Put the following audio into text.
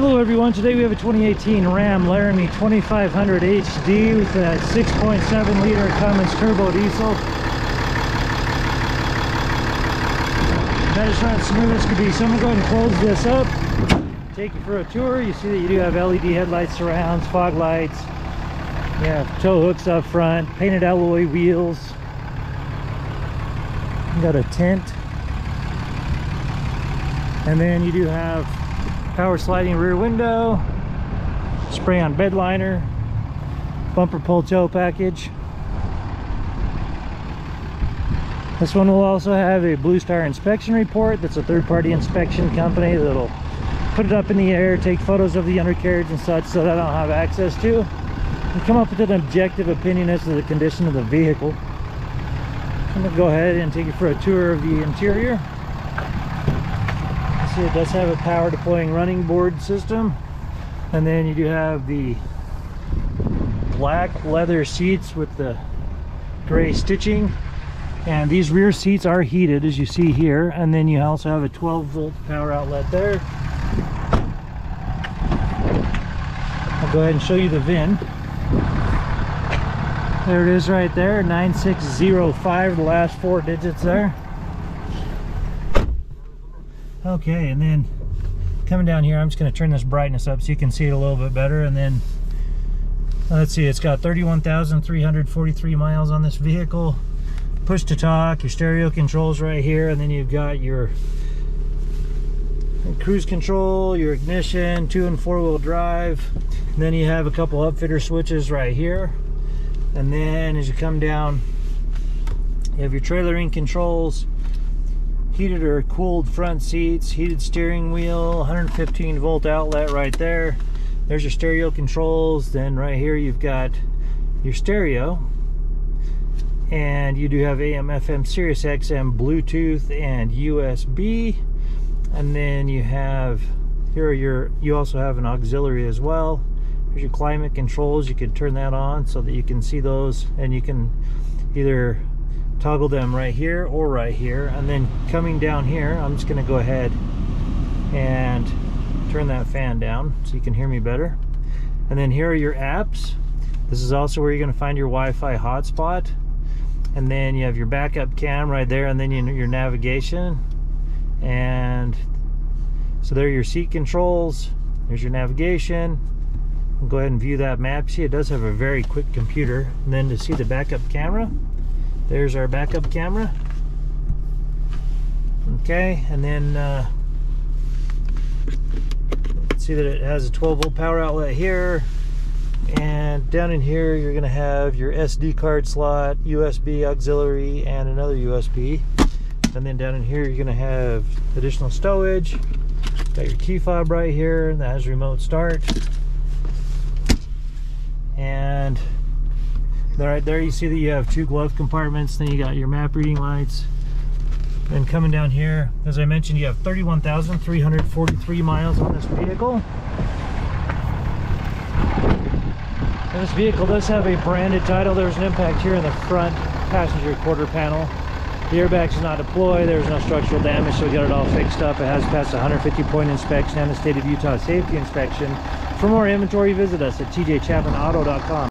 Hello everyone, today we have a 2018 Ram LARAMIE 2500 HD with that 6.7 liter Cummins turbo diesel. That is running smooth as could be. So I'm going to go ahead and close this up, take you for a tour. You see that you do have LED headlights, surrounds, fog lights. You have tow hooks up front, painted alloy wheels. You got a tent. And then you do have power sliding rear window, spray on bed liner, bumper pull tow package. This one will also have a Blue Star inspection report. That's a third-party inspection company that'll put it up in the air, take photos of the undercarriage and such that I don't have access to, and come up with an objective opinion as to the condition of the vehicle. I'm going to go ahead and take you for a tour of the interior. See, it does have a power deploying running board system, and then you do have the black leather seats with the gray stitching, and these rear seats are heated as you see here, and then you also have a 12-volt power outlet there. I'll go ahead and show you the VIN. There it is right there, 9605, the last 4 digits there. Okay, and then coming down here, I'm just going to turn this brightness up so you can see it a little bit better. And then let's see, it's got 31,343 miles on this vehicle. Push to talk, your stereo controls right here, and then you've got your cruise control, your ignition, 2- and 4-wheel drive. And then you have a couple upfitter switches right here. And then as you come down, you have your trailering controls, heated or cooled front seats, heated steering wheel, 115-volt outlet right there. There's your stereo controls. Then right here you've got your stereo, and you do have AM, FM, Sirius XM, Bluetooth, and USB. And then you have here you also have an auxiliary as well. Here's your climate controls. You can turn that on so that you can see those, and you can either toggle them right here or right here. And then coming down here, I'm just going to go ahead and turn that fan down so you can hear me better. And then here are your apps. This is also where you're going to find your Wi-Fi hotspot. And then you have your backup cam right there, and then your navigation. And so there are your seat controls. There's your navigation. I'll go ahead and view that map. See, it does have a very quick computer. And then to see the backup camera, there's our backup camera. Okay, and then see that it has a 12-volt power outlet here, and down in here you're going to have your SD card slot, USB auxiliary, and another USB. And then down in here you're going to have additional stowage. Got your key fob right here that has remote start. And right there you see that you have 2 glove compartments. Then you got your map reading lights. And coming down here, as I mentioned, you have 31,343 miles on this vehicle. And this vehicle does have a branded title. There's an impact here in the front passenger quarter panel. The airbags do not deploy. There's no structural damage, so we got it all fixed up. It has passed a 150-point inspection and the state of Utah safety inspection. For more inventory, visit us at tjchapmanauto.com.